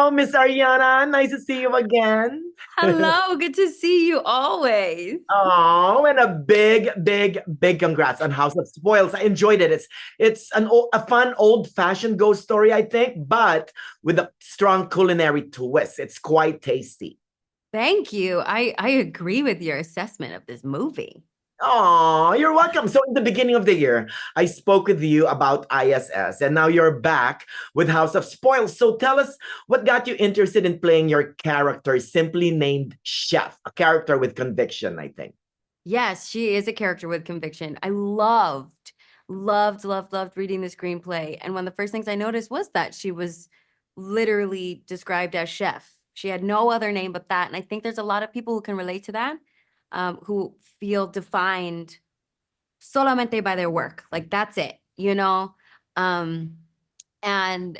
Hello, Miss Ariana. Nice to see you again. Hello, good to see you always. Oh, and a big congrats on House of Spoils. I enjoyed it. A fun old-fashioned ghost story, I think, but with a strong culinary twist. It's quite tasty. Thank you. I agree with your assessment of this movie. Oh, you're welcome. So, in the beginning of the year, I spoke with you about ISS, and now you're back with House of Spoils. So, tell us what got you interested in playing your character, simply named Chef, a character with conviction, I think. Yes, she is a character with conviction. I loved reading the screenplay. And one of the first things I noticed was that she was literally described as chef. She had no other name but that. And I think there's a lot of people who can relate to that, who feel defined solamente by their work. Like that's it, you know? Um, and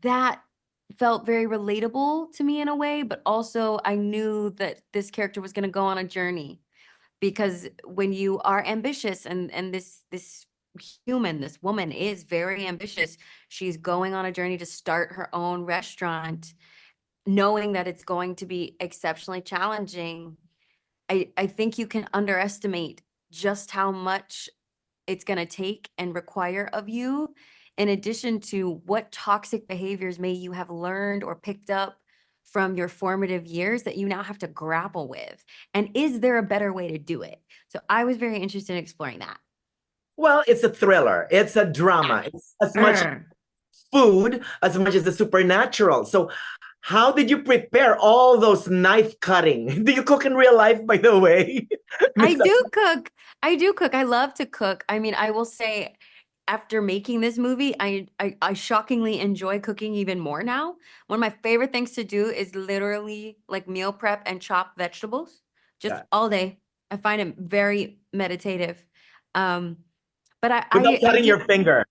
that felt very relatable to me in a way, but also I knew that this character was going to go on a journey because when you are ambitious and this human, this woman is very ambitious, she's going on a journey to start her own restaurant, knowing that it's going to be exceptionally challenging. I think you can underestimate just how much it's going to take and require of you, in addition to what toxic behaviors may you have learned or picked up from your formative years that you now have to grapple with. And is there a better way to do it? So I was very interested in exploring that. Well, it's a thriller, it's a drama, it's as much Err. food as much as the supernatural. So, how did you prepare all those knife cutting? Do you cook in real life, by the way? I Miss do cook. I do cook. I love to cook. I mean, I will say after making this movie, I shockingly enjoy cooking even more now. One of my favorite things to do is literally like meal prep and chop vegetables just Yeah. all day. I find it very meditative. Um, but Without I cutting did your finger.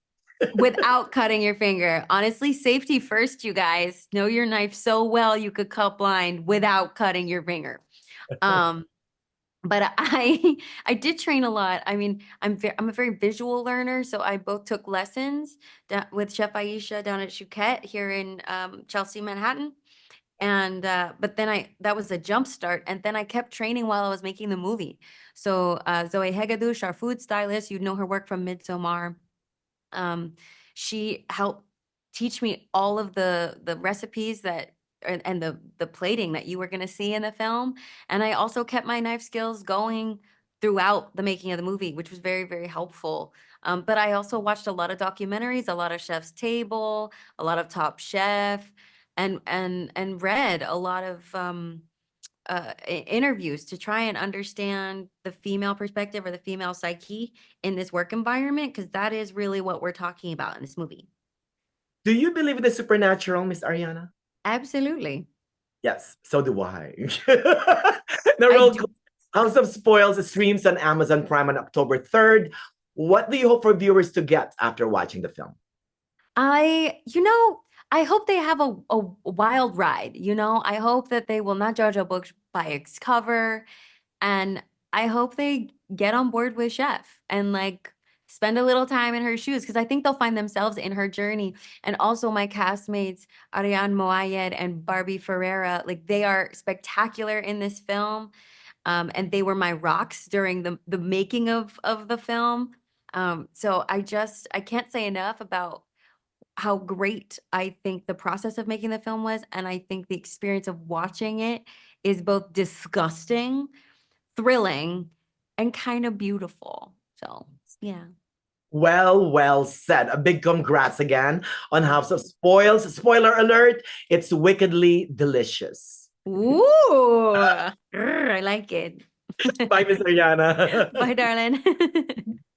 without cutting your finger. Honestly, safety first, you guys. Know your knife so well you could cut blind without cutting your finger. Um, but I did train a lot. I mean, I'm a very visual learner, so I both took lessons with Chef Aisha down at Chouquette here in Chelsea, Manhattan. And but then I that was a jump start, and then I kept training while I was making the movie. So Zoe Hegadush, our food stylist, you'd know her work from Midsommar. Um, she helped teach me all of the recipes that and the plating that you were going to see in the film. And I also kept my knife skills going throughout the making of the movie, which was very helpful. But I also watched a lot of documentaries, a lot of Chef's Table, a lot of Top Chef, and read a lot of interviews to try and understand the female perspective or the female psyche in this work environment, because that is really what we're talking about in this movie. Do you believe in the supernatural, Miss Ariana? Absolutely. Yes, so do I. The I Roll do. House of Spoils streams on Amazon Prime on October 3rd. What do you hope for viewers to get after watching the film? You know, I hope they have a wild ride. You know, I hope that they will not judge a book by its cover. And I hope they get on board with Chef and like spend a little time in her shoes because I think they'll find themselves in her journey. And also my castmates, Ariane Moayed and Barbie Ferreira, like they are spectacular in this film. And they were my rocks during the making of the film. So I can't say enough about how great I think the process of making the film was. And I think the experience of watching it is both disgusting, thrilling, and kind of beautiful. So, yeah. Well said. A big congrats again on House of Spoils. Spoiler alert, it's wickedly delicious. Ooh, I like it. Bye, Miss Ariana. Bye, darling.